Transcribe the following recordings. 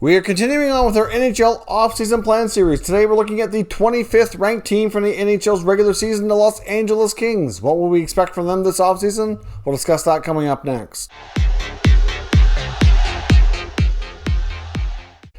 We are continuing on with our NHL offseason plan series. Today we're looking at the 25th ranked team from the NHL's regular season, the Los Angeles Kings. What will we expect from them this offseason? We'll discuss that coming up next.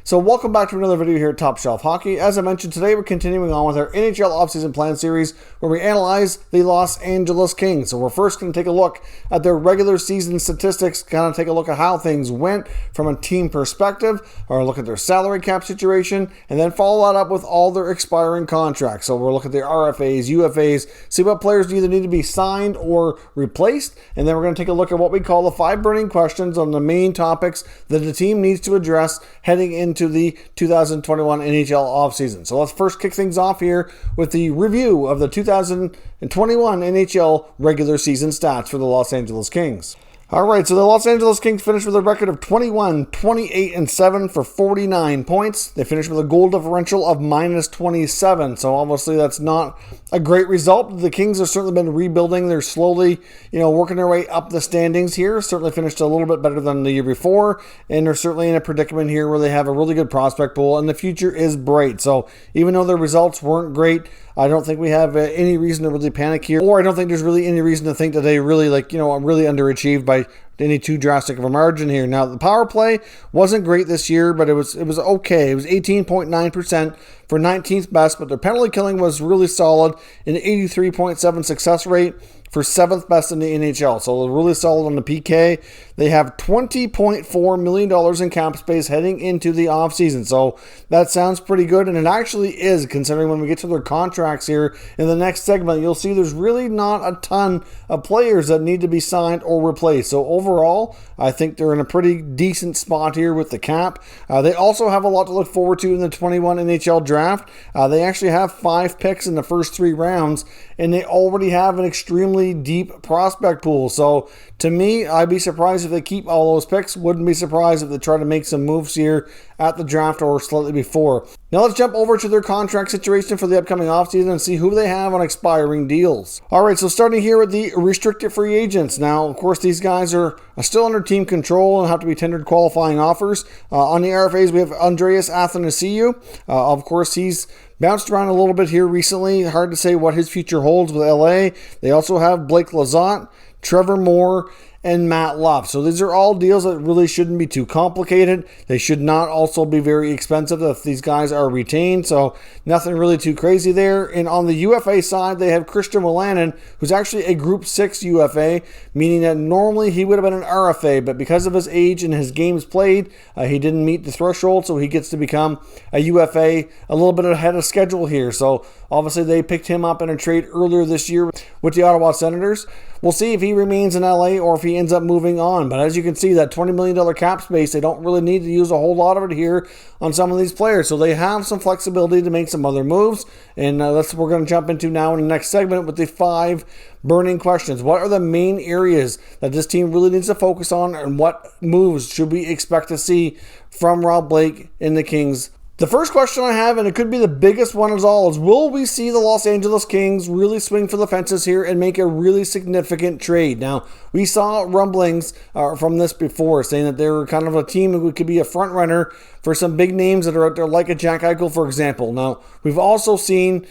So welcome back to another video here at Top Shelf Hockey. As I mentioned, today we're continuing on with our NHL offseason plan series where we analyze the Los Angeles Kings. So we're first going to take a look at their regular season statistics, kind of take a look at how things went from a team perspective, or look at their salary cap situation, and then follow that up with all their expiring contracts. So we'll look at their RFAs, UFAs, see what players either need to be signed or replaced, and then we're going to take a look at what we call the 5 burning questions on the main topics that the team needs to address heading into the 2021 NHL offseason. So let's first kick things off here with the review of the 2021 NHL regular season stats for the Los Angeles Kings. Alright, so the Los Angeles Kings finished with a record of 21, 28, and 7 for 49 points. They finished with a goal differential of minus 27, so obviously that's not a great result. The Kings have certainly been rebuilding. They're slowly, working their way up the standings here. Certainly finished a little bit better than the year before, and they're certainly in a predicament here where they have a really good prospect pool, and the future is bright. So even though their results weren't great, I don't think we have any reason to really panic here, or I don't think there's really any reason to think that they really, really underachieved by any too drastic of a margin here. Now, the power play wasn't great this year, but it was okay. It was 18.9% for 19th best, but their penalty killing was really solid, an 83.7 success rate for 7th best in the NHL. So they're really solid on the PK. They have $20.4 million in cap space heading into the offseason. So that sounds pretty good, and it actually is, considering when we get to their contracts here in the next segment, you'll see there's really not a ton of players that need to be signed or replaced. So overall, I think they're in a pretty decent spot here with the cap. They also have a lot to look forward to in the 21 NHL Draft. They actually have 5 picks in the first 3 rounds, and they already have an extremely deep prospect pool. So to me, I'd be surprised if they keep all those picks. Wouldn't be surprised if they try to make some moves here at the draft or slightly before. Now let's jump over to their contract situation for the upcoming offseason and see who they have on expiring deals. Alright, so starting here with the restricted free agents. Now, of course, these guys are still under team control and have to be tendered qualifying offers. On the RFAs, we have Andreas Athanasiou. Of course, he's bounced around a little bit here recently. Hard to say what his future holds with LA. They also have Blake Lizotte, Trevor Moore, and Matt Luff. So these are all deals that really shouldn't be too complicated. They should not also be very expensive if these guys are retained. So nothing really too crazy there. And on the UFA side, they have Christian Wolanin, who's actually a Group 6 UFA, meaning that normally he would have been an RFA, but because of his age and his games played, he didn't meet the threshold, so he gets to become a UFA a little bit ahead of schedule here. So obviously they picked him up in a trade earlier this year with the Ottawa Senators. We'll see if he remains in LA or if he ends up moving on. But as you can see, that $20 million cap space, they don't really need to use a whole lot of it here on some of these players. So they have some flexibility to make some other moves. And that's what we're going to jump into now in the next segment with the 5 burning questions. What are the main areas that this team really needs to focus on, and what moves should we expect to see from Rob Blake in the Kings? The first question I have, and it could be the biggest one of all, is will we see the Los Angeles Kings really swing for the fences here and make a really significant trade? Now, we saw rumblings from this before, saying that they were kind of a team who could be a front runner for some big names that are out there, like a Jack Eichel, for example. Now, we've also seen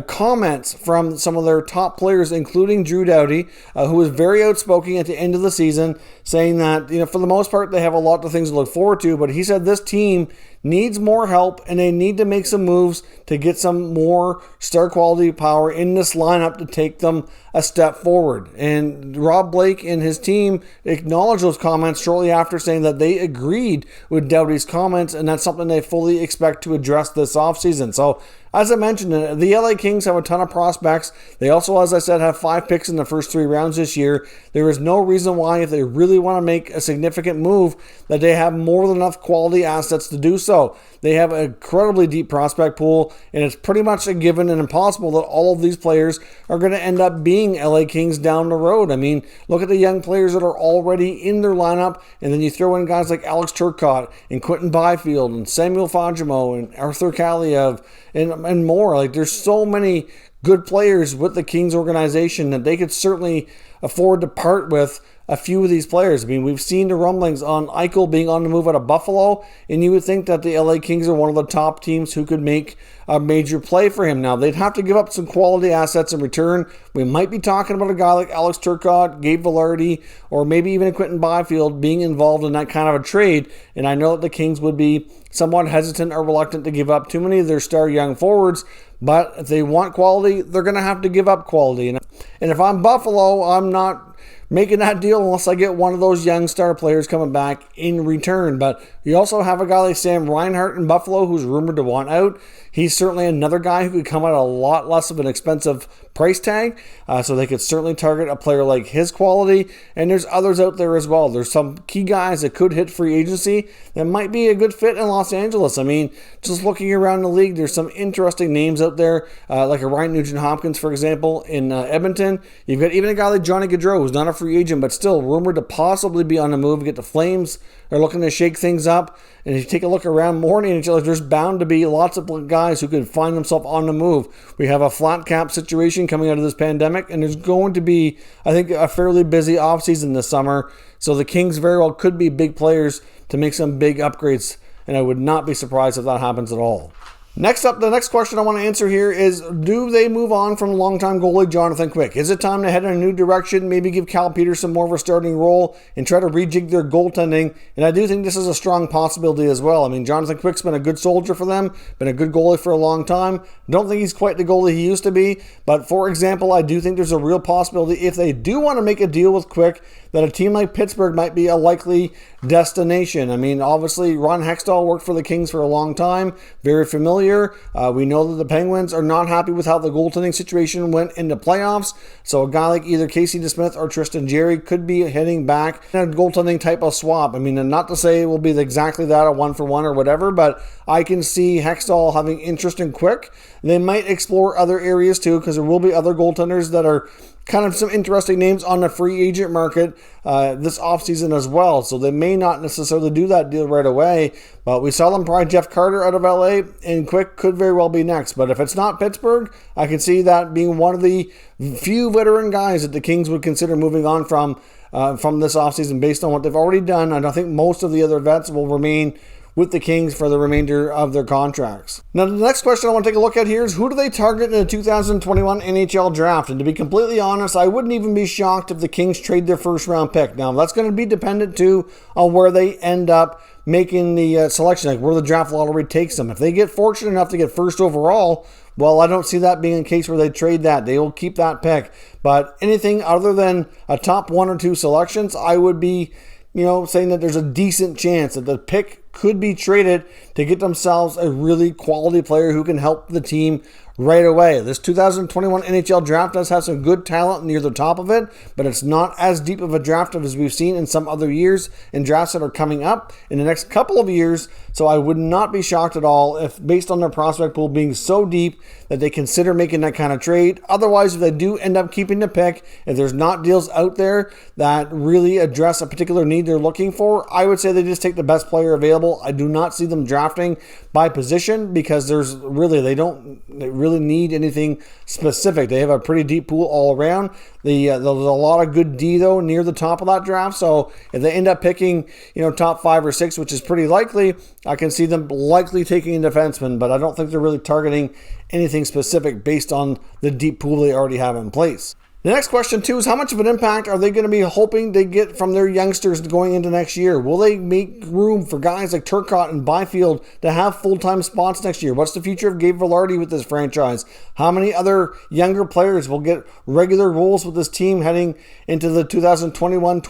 comments from some of their top players, including Drew Doughty, who was very outspoken at the end of the season, saying that, for the most part, they have a lot of things to look forward to, but he said this team needs more help, and they need to make some moves to get some more star quality power in this lineup to take them a step forward. And Rob Blake and his team acknowledged those comments shortly after, saying that they agreed with Doughty's comments, and that's something they fully expect to address this offseason. So as I mentioned, the LA Kings have a ton of prospects. They also, as I said, have 5 picks in the first 3 rounds this year. There is no reason why, if they really want to make a significant move, that they have more than enough quality assets to do so. They have an incredibly deep prospect pool, and it's pretty much a given and impossible that all of these players are going to end up being LA Kings down the road. I mean, look at the young players that are already in their lineup, and then you throw in guys like Alex Turcotte and Quentin Byfield and Samuel Fagemo and Arthur Kaliev and more. Like, there's so many good players with the Kings organization that they could certainly afford to part with a few of these players. I mean, we've seen the rumblings on Eichel being on the move out of Buffalo, and you would think that the LA Kings are one of the top teams who could make a major play for him. Now, they'd have to give up some quality assets in return. We might be talking about a guy like Alex Turcotte, Gabe Vilardi, or maybe even a Quinton Byfield being involved in that kind of a trade, and I know that the Kings would be somewhat hesitant or reluctant to give up too many of their star young forwards, but if they want quality, they're going to have to give up quality. And if I'm Buffalo, I'm not making that deal unless I get one of those young star players coming back in return. But you also have a guy like Sam Reinhart in Buffalo who's rumored to want out. He's certainly another guy who could come at a lot less of an expensive price tag, so they could certainly target a player like his quality. And there's others out there as well. There's some key guys that could hit free agency that might be a good fit in Los Angeles. I mean, just looking around the league, there's some interesting names out there, like a Ryan Nugent-Hopkins, for example, in Edmonton. You've got even a guy like Johnny Gaudreau, who's not a free agent, but still rumored to possibly be on the move. Get the Flames are looking to shake things up. And if you take a look around more in NHL, there's bound to be lots of guys who could find themselves on the move. We have a flat cap situation coming out of this pandemic, and there's going to be, I think, a fairly busy offseason this summer. So the Kings very well could be big players to make some big upgrades, and I would not be surprised if that happens at all. Next up, the next question I want to answer here is, do they move on from longtime goalie Jonathan Quick? Is it time to head in a new direction, maybe give Cal Peterson more of a starting role and try to rejig their goaltending? And I do think this is a strong possibility as well. I mean, Jonathan Quick's been a good soldier for them, been a good goalie for a long time. Don't think he's quite the goalie he used to be. But for example, I do think there's a real possibility if they do want to make a deal with Quick, that a team like Pittsburgh might be a likely destination. I mean, obviously, Ron Hextall worked for the Kings for a long time, very familiar. We know that the Penguins are not happy with how the goaltending situation went in the playoffs, so a guy like either Casey DeSmith or Tristan Jarry could be heading back in a goaltending type of swap. I mean, not to say it will be exactly that, a one-for-one or whatever, but I can see Hextall having interest in Quick. They might explore other areas too, because there will be other goaltenders that are kind of some interesting names on the free agent market this offseason as well. So they may not necessarily do that deal right away, but we saw them pry Jeff Carter out of LA, and Quick could very well be next. But if it's not Pittsburgh, I can see that being one of the few veteran guys that the Kings would consider moving on from this offseason based on what they've already done. And I think most of the other vets will remain with the Kings for the remainder of their contracts. Now, the next question I want to take a look at here is, who do they target in the 2021 NHL Draft? And to be completely honest, I wouldn't even be shocked if the Kings trade their first-round pick. Now, that's going to be dependent, too, on where they end up making the selection, like where the draft lottery takes them. If they get fortunate enough to get first overall, well, I don't see that being a case where they trade that. They will keep that pick. But anything other than a top one or two selections, I would be saying that there's a decent chance that the pick could be traded to get themselves a really quality player who can help the team right away. This 2021 NHL Draft does have some good talent near the top of it, but it's not as deep of a draft as we've seen in some other years in drafts that are coming up in the next couple of years. So I would not be shocked at all if, based on their prospect pool being so deep, that they consider making that kind of trade. Otherwise, if they do end up keeping the pick, if there's not deals out there that really address a particular need they're looking for, I would say they just take the best player available. I do not see them drafting by position because they don't really need anything specific. They have a pretty deep pool all around. There's a lot of good D, though, near the top of that draft. So if they end up picking, top 5 or 6, which is pretty likely, I can see them likely taking a defenseman, but I don't think they're really targeting anything specific based on the deep pool they already have in place. The next question, too, is how much of an impact are they going to be hoping to get from their youngsters going into next year? Will they make room for guys like Turcotte and Byfield to have full-time spots next year? What's the future of Gabe Vilardi with this franchise? How many other younger players will get regular roles with this team heading into the 2021-22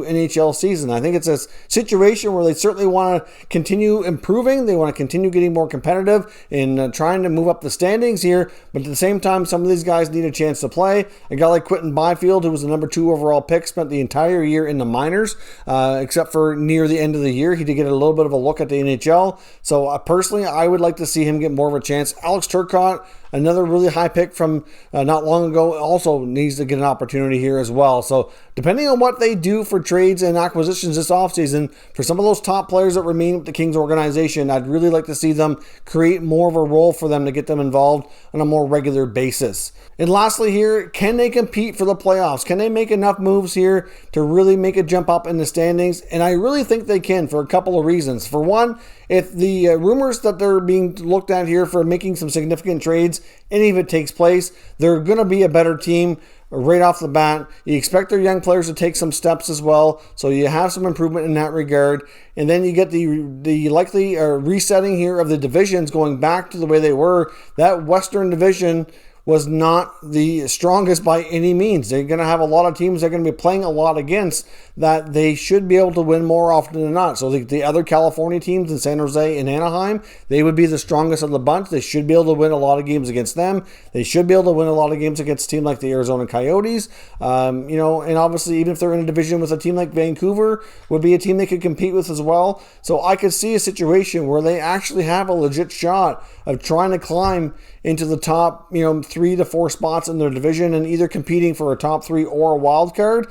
NHL season? I think it's a situation where they certainly want to continue improving. They want to continue getting more competitive in trying to move up the standings here. But at the same time, some of these guys need a chance to play. A guy like Quinton Byfield, who was the number 2 overall pick, spent the entire year in the minors, except for near the end of the year. He did get a little bit of a look at the NHL. So personally, I would like to see him get more of a chance. Alex Turcotte, another really high pick from not long ago, also needs to get an opportunity here as well. So depending on what they do for trades and acquisitions this offseason, for some of those top players that remain with the Kings organization, I'd really like to see them create more of a role for them to get them involved on a more regular basis. And lastly here, can they compete for the playoffs? Can they make enough moves here to really make a jump up in the standings? And I really think they can for a couple of reasons. For one, if the rumors that they're being looked at here for making some significant trades, any of it takes place, they're going to be a better team right off the bat. You expect their young players to take some steps as well, so you have some improvement in that regard. And then you get the likely resetting here of the divisions going back to the way they were. That Western Division was not the strongest by any means. They're going to have a lot of teams they're going to be playing a lot against that they should be able to win more often than not. So the other California teams in San Jose and Anaheim, they would be the strongest of the bunch. They should be able to win a lot of games against them. They should be able to win a lot of games against a team like the Arizona Coyotes. And obviously even if they're in a division with a team like Vancouver, would be a team they could compete with as well. So I could see a situation where they actually have a legit shot of trying to climb into the top, 3 to 4 spots in their division and either competing for a top 3 or a wild card.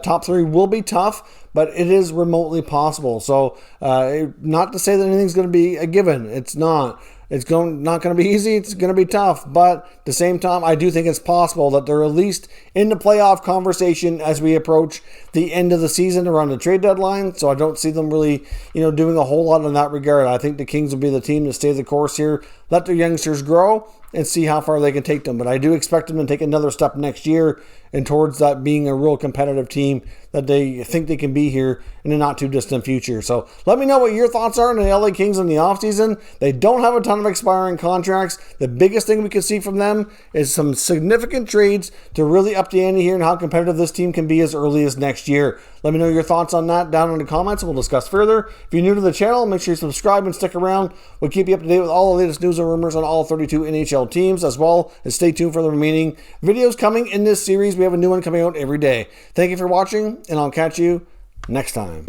Top 3 will be tough, but it is remotely possible. So not to say that anything's going to be a given. It's not. It's not going to be easy. It's going to be tough. But at the same time, I do think it's possible that they're at least in the playoff conversation as we approach the end of the season around the trade deadline. So I don't see them really, doing a whole lot in that regard. I think the Kings will be the team to stay the course here, let their youngsters grow, and see how far they can take them. But I do expect them to take another step next year and towards that being a real competitive team that they think they can be here in a not too distant future. So let me know what your thoughts are on the LA Kings in the offseason. They don't have a ton of expiring contracts. The biggest thing we can see from them is some significant trades to really up the ante here and how competitive this team can be as early as next year. Let me know your thoughts on that down in the comments and we'll discuss further. If you're new to the channel, make sure you subscribe and stick around. We'll keep you up to date with all the latest news and rumors on all 32 NHL teams, as well as stay tuned for the remaining videos coming in this series. We have a new one coming out every day. Thank you for watching, and I'll catch you next time.